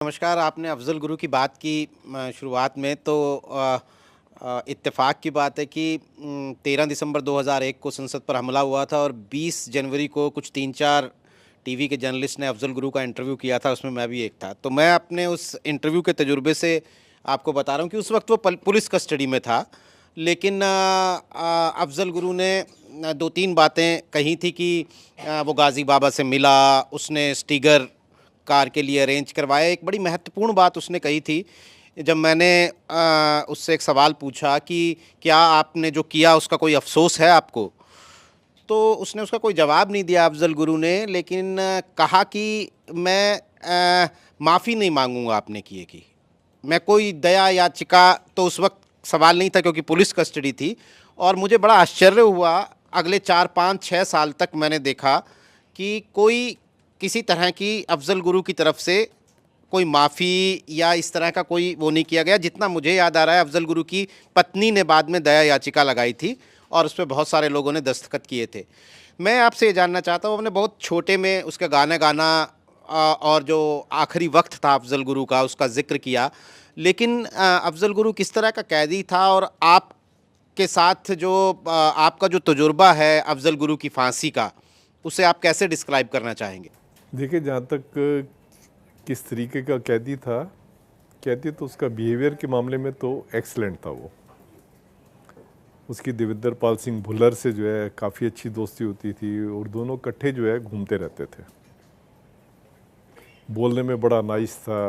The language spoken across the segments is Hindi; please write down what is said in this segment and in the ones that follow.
नमस्कार। आपने अफ़ज़ल गुरु की बात की शुरुआत में तो इत्तेफ़ाक की बात है कि 13 दिसंबर 2001 को संसद पर हमला हुआ था और 20 जनवरी को कुछ 3-4 टीवी के जर्नलिस्ट ने अफ़ज़ल गुरु का इंटरव्यू किया था, उसमें मैं भी एक था। तो मैं अपने उस इंटरव्यू के तजुर्बे से आपको बता रहा हूँ कि उस वक़्त वो पुलिस कस्टडी में था। लेकिन अफ़ज़ल गुरु ने 2-3 बातें कही थी कि वो गाज़ी बाबा से मिला, उसने स्टिगर कार के लिए अरेंज करवाया। एक बड़ी महत्वपूर्ण बात उसने कही थी, जब मैंने उससे एक सवाल पूछा कि क्या आपने जो किया उसका कोई अफ़सोस है आपको? तो उसने उसका कोई जवाब नहीं दिया अफ़ज़ल गुरु ने, लेकिन कहा कि मैं माफ़ी नहीं माँगूँगा आपने किए की। मैं कोई दया याचिका तो उस वक़्त सवाल नहीं था क्योंकि पुलिस कस्टडी थी और मुझे बड़ा आश्चर्य हुआ। अगले 4, 5, 6 साल तक मैंने देखा कि कोई किसी तरह की अफ़ज़ल गुरु की तरफ से कोई माफ़ी या इस तरह का कोई वो नहीं किया गया। जितना मुझे याद आ रहा है, अफ़ज़ल गुरु की पत्नी ने बाद में दया याचिका लगाई थी और उसपे बहुत सारे लोगों ने दस्तखत किए थे। मैं आपसे ये जानना चाहता हूँ, आपने बहुत छोटे में उसका गाना गाना और जो आखिरी वक्त था अफ़ज़ल गुरु का उसका ज़िक्र किया, लेकिन अफ़ज़ल गुरु किस तरह का कैदी था और आपके साथ जो आपका जो तजुर्बा है अफ़ज़ल गुरु की फांसी का, उसे आप कैसे डिस्क्राइब करना चाहेंगे? देखिए, जहाँ तक किस तरीके का कैदी तो उसका बिहेवियर के मामले में तो एक्सीलेंट था। वो उसकी देवेंद्र पाल सिंह भुल्लर से जो है काफ़ी अच्छी दोस्ती होती थी और दोनों इकट्ठे जो है घूमते रहते थे। बोलने में बड़ा नाइस था।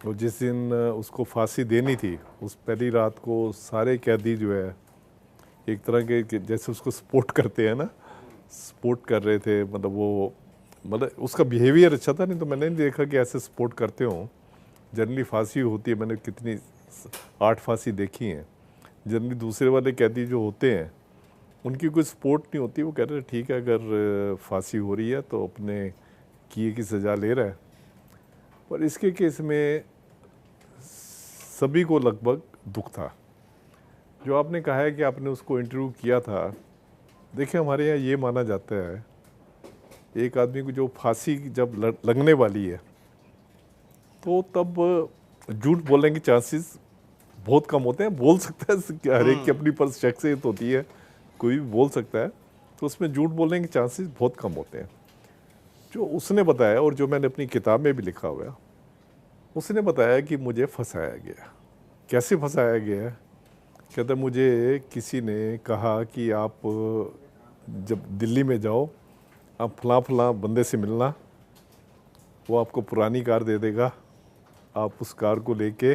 और जिस दिन उसको फांसी देनी थी, उस पहली रात को सारे कैदी जो है एक तरह के जैसे उसको सपोर्ट करते हैं ना, सपोर्ट कर रहे थे। मतलब उसका बिहेवियर अच्छा था। नहीं तो मैंने नहीं देखा कि ऐसे सपोर्ट करते हों। जनरली फांसी होती है, मैंने कितनी 8 फांसी देखी हैं। जनरली दूसरे वाले कैदी जो होते हैं उनकी कोई सपोर्ट नहीं होती। वो कह रहे हैं ठीक है, अगर फांसी हो रही है तो अपने किए की सज़ा ले रहा है। पर इसके केस में सभी को लगभग दुख था। जो आपने कहा है कि आपने उसको इंटरव्यू किया था, देखिए हमारे यहाँ ये माना जाता है, एक आदमी को जो फांसी जब लगने वाली है तो तब झूठ बोलने के चांसेस बहुत कम होते हैं। बोल सकता है कि हर एक की अपनी पर शख्सियत होती है, कोई भी बोल सकता है, तो उसमें झूठ बोलने के चांसेस बहुत कम होते हैं। जो उसने बताया और जो मैंने अपनी किताब में भी लिखा हुआ है, उसने बताया कि मुझे फंसाया गया। कैसे फंसाया गया? कहता मुझे किसी ने कहा कि आप जब दिल्ली में जाओ, आप फलां फलां बंदे से मिलना, वो आपको पुरानी कार दे देगा, आप उस कार को लेके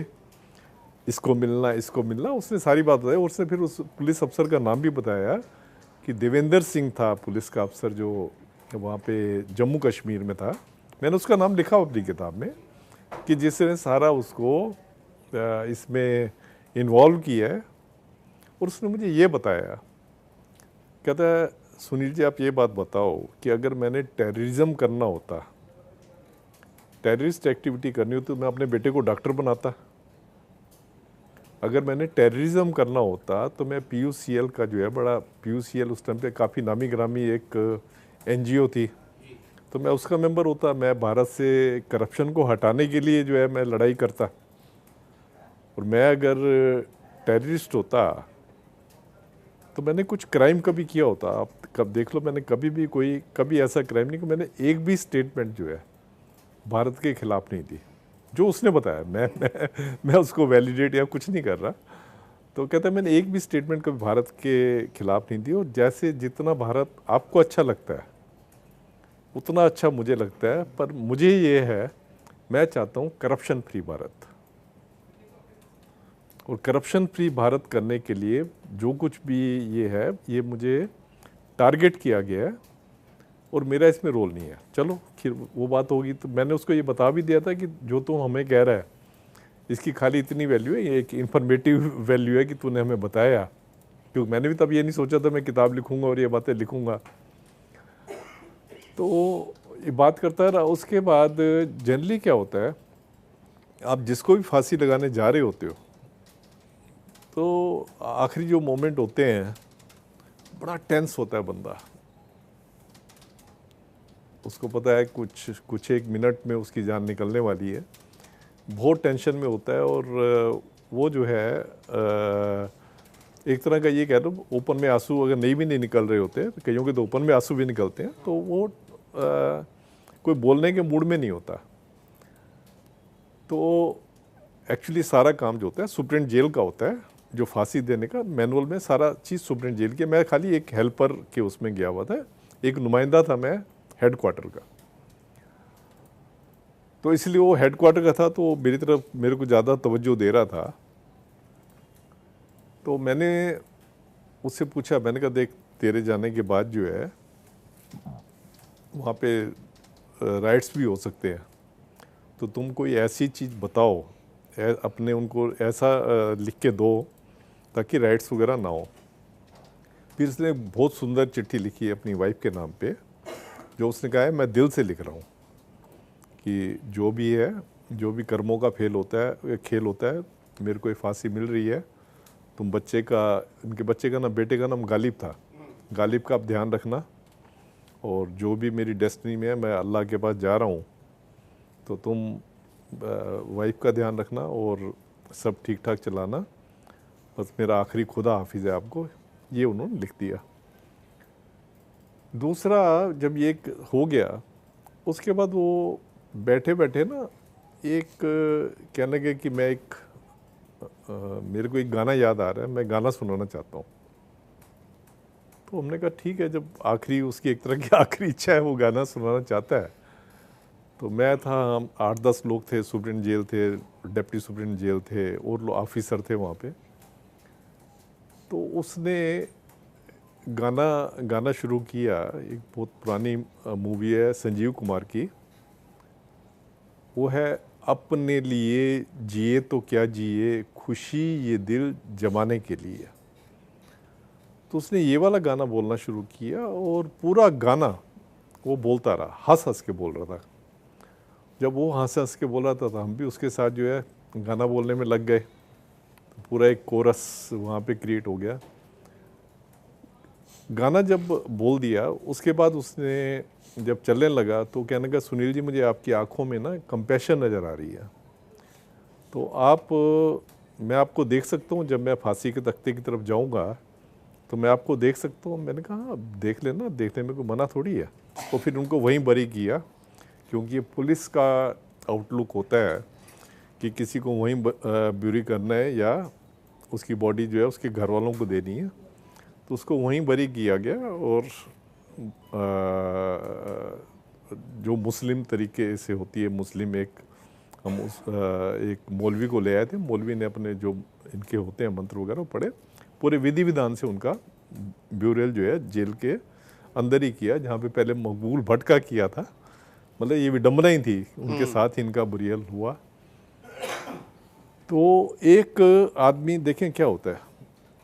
इसको मिलना। उसने सारी बात बताई और उसने फिर उस पुलिस अफसर का नाम भी बताया कि देवेंद्र सिंह था पुलिस का अफसर जो वहाँ पे जम्मू कश्मीर में था। मैंने उसका नाम लिखा अपनी किताब में कि जिसने सारा उसको इसमें इन्वॉल्व किया है। और उसने मुझे ये बताया, कहता है सुनील जी आप ये बात बताओ कि अगर मैंने टेररिज्म करना होता, टेररिस्ट एक्टिविटी करनी होती तो मैं अपने बेटे को डॉक्टर बनाता। अगर मैंने टेररिज्म करना होता तो मैं PUCL का जो है बड़ा, PUCL उस टाइम पे काफ़ी नामी ग्रामी एक NGO थी, तो मैं उसका मेंबर होता। मैं भारत से करप्शन को हटाने के लिए जो है मैं लड़ाई करता। और मैं अगर टेररिस्ट होता तो मैंने कुछ क्राइम कभी किया होता। आप कब देख लो, मैंने कभी ऐसा क्राइम नहीं कि मैंने एक भी स्टेटमेंट जो है भारत के खिलाफ नहीं दी। जो उसने बताया, मैं उसको वैलिडेट या कुछ नहीं कर रहा। तो कहता है मैंने एक भी स्टेटमेंट कभी भारत के खिलाफ नहीं दी। और जैसे जितना भारत आपको अच्छा लगता है उतना अच्छा मुझे लगता है। पर मुझे ये है, मैं चाहता हूँ करप्शन फ्री भारत। और करप्शन फ्री भारत करने के लिए जो कुछ भी ये है, ये मुझे टारगेट किया गया है और मेरा इसमें रोल नहीं है। चलो फिर वो बात होगी। तो मैंने उसको ये बता भी दिया था कि जो तुम हमें कह रहा है इसकी खाली इतनी वैल्यू है, ये एक इन्फॉर्मेटिव वैल्यू है कि तूने हमें बताया। क्योंकि मैंने भी तब ये नहीं सोचा था मैं किताब लिखूंगा और ये बातें लिखूंगा। तो ये बात करता रहा। उसके बाद जनरली क्या होता है, आप जिसको भी फांसी लगाने जा रहे होते हो तो आखिरी जो मोमेंट होते हैं बड़ा टेंस होता है बंदा। उसको पता है कुछ एक मिनट में उसकी जान निकलने वाली है। बहुत टेंशन में होता है। और वो जो है एक तरह का ये कह लो, ओपन में आंसू अगर नहीं निकल रहे होते, तो कईयों के तो ओपन में आंसू भी निकलते हैं, तो वो कोई बोलने के मूड में नहीं होता। तो एक्चुअली सारा काम जो होता है सुप्रीम जेल का होता है, जो फांसी देने का मैनुअल में सारा चीज़ सुप्रीम जेल की। मैं खाली एक हेल्पर के उसमें गया हुआ था, एक नुमाइंदा था मैं हेड क्वार्टर का। तो इसलिए वो हेड क्वार्टर का था, तो मेरी तरफ मेरे को ज़्यादा तवज्जो दे रहा था। तो मैंने उससे पूछा, मैंने कहा देख, तेरे जाने के बाद जो है वहाँ पे राइट्स भी हो सकते हैं, तो तुम कोई ऐसी चीज़ बताओ, अपने उनको ऐसा लिख के दो ताकि राइट्स वगैरह ना हो। फिर उसने बहुत सुंदर चिट्ठी लिखी है अपनी वाइफ के नाम पे, जो उसने कहा है मैं दिल से लिख रहा हूँ कि जो भी है, जो भी कर्मों का खेल होता है, मेरे को ये फांसी मिल रही है। तुम बच्चे का, इनके बच्चे का नाम, बेटे का नाम गालिब था, गालिब का आप ध्यान रखना, और जो भी मेरी डेस्टिनी में है मैं अल्लाह के पास जा रहा हूँ, तो तुम वाइफ का ध्यान रखना और सब ठीक ठाक चलाना, बस मेरा आखिरी खुदा हाफिज़ है आपको। ये उन्होंने लिख दिया। दूसरा, जब ये हो गया, उसके बाद वो बैठे बैठे ना एक कहने लगे कि मैं एक मेरे को एक गाना याद आ रहा है, मैं गाना सुनाना चाहता हूँ। तो हमने कहा ठीक है, जब आखिरी उसकी एक तरह की आखिरी इच्छा है, वो गाना सुनाना चाहता है। तो मैं था, हम 8-10 लोग थे, सुप्रीम जेल थे, डिप्टी सुप्रीम जेल थे, और लोग ऑफिसर थे वहाँ पे। तो उसने गाना शुरू किया। एक बहुत पुरानी मूवी है संजीव कुमार की, वो है अपने लिए जिए तो क्या जिए, खुशी ये दिल जमाने के लिए। तो उसने ये वाला गाना बोलना शुरू किया, और पूरा गाना वो बोलता रहा, हंस हंस के बोल रहा था। जब वो हंस हंस के बोल रहा था, तो हम भी उसके साथ जो है गाना बोलने में लग गए। तो पूरा एक कोरस वहाँ पे क्रिएट हो गया। गाना जब बोल दिया, उसके बाद उसने जब चलने लगा, तो कहने लगा सुनील जी, मुझे आपकी आंखों में ना कंपैशन नज़र आ रही है, तो मैं आपको देख सकता हूँ, जब मैं फांसी के तख्ते की तरफ जाऊँगा तो मैं आपको देख सकता हूँ। मैंने कहा देख लेना, देखने में कोई मना थोड़ी है। तो फिर उनको वहीं बरी किया, क्योंकि ये पुलिस का आउटलुक होता है कि किसी को वहीं ब्यूरी करना है या उसकी बॉडी जो है उसके घर वालों को देनी है, तो उसको वहीं बरी किया गया। और जो मुस्लिम तरीके से होती है, मुस्लिम एक मौलवी को ले आए थे, मौलवी ने अपने जो इनके होते हैं मंत्र वगैरह पढ़े, पूरे विधि विधान से उनका ब्यूरल जो है जेल के अंदर ही किया, जहाँ पे पहले मकबूल भट्ट का किया था। मतलब ये विडम्बना ही थी, उनके साथ ही इनका बुरियल हुआ। तो एक आदमी, देखें क्या होता है,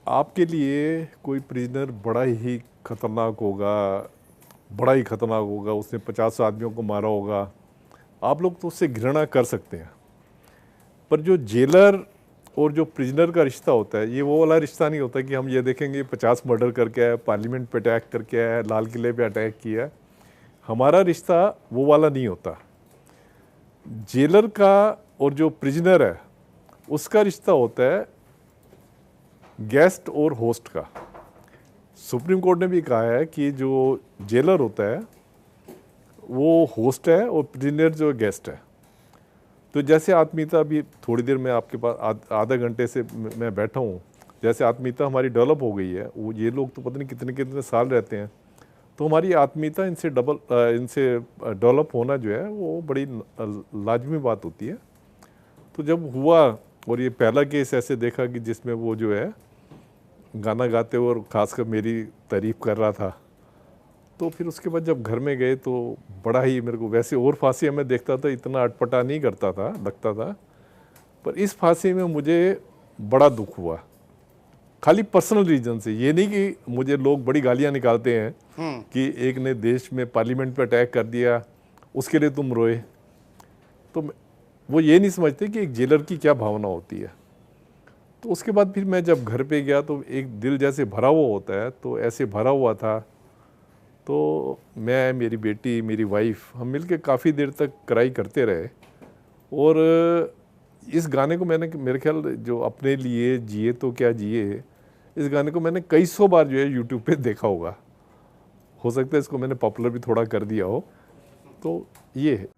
आपके लिए कोई प्रिजनर बड़ा ही खतरनाक होगा, उसने 50 आदमियों को मारा होगा, आप लोग तो उससे घृणा कर सकते हैं। पर जो जेलर और जो प्रिजनर का रिश्ता होता है, ये वो वाला रिश्ता नहीं होता कि हम ये देखेंगे 50 मर्डर करके आया, पार्लियामेंट पे अटैक करके आया, लाल किले पे अटैक किया। हमारा रिश्ता वो वाला नहीं होता। जेलर का और जो प्रिजनर है उसका रिश्ता होता है गेस्ट और होस्ट का। सुप्रीम कोर्ट ने भी कहा है कि जो जेलर होता है वो होस्ट है और प्रिजनर जो गेस्ट है। तो जैसे आत्मीयता, भी थोड़ी देर में आपके पास आधा घंटे से मैं बैठा हूँ, जैसे आत्मीयता हमारी डेवलप हो गई है, वो ये लोग तो पता नहीं कितने कितने साल रहते हैं, तो हमारी आत्मीयता इनसे डेवलप होना जो है वो बड़ी लाजमी बात होती है। तो जब हुआ, और ये पहला केस ऐसे देखा कि जिसमें वो जो है गाना गाते हुए और ख़ासकर मेरी तारीफ़ कर रहा था, तो फिर उसके बाद जब घर में गए तो बड़ा ही मेरे को, वैसे और फांसी में देखता था इतना अटपटा नहीं करता था, लगता था, पर इस फांसी में मुझे बड़ा दुख हुआ, खाली पर्सनल रीजन से। ये नहीं कि मुझे लोग बड़ी गालियां निकालते हैं कि एक ने देश में पार्लियामेंट पे अटैक कर दिया उसके लिए तुम रोए, तो वो ये नहीं समझते कि एक जेलर की क्या भावना होती है। तो उसके बाद फिर मैं जब घर पे गया तो एक दिल जैसे भरा हुआ होता है, तो ऐसे भरा हुआ था। तो मैं, मेरी बेटी, मेरी वाइफ, हम मिलके काफ़ी देर तक क्राई करते रहे। और इस गाने को मैंने मेरे ख्याल जो अपने लिए जिए तो क्या जिए, इस गाने को मैंने कई सौ बार जो है यूट्यूब पे देखा होगा। हो सकता है इसको मैंने पॉपुलर भी थोड़ा कर दिया हो, तो ये है।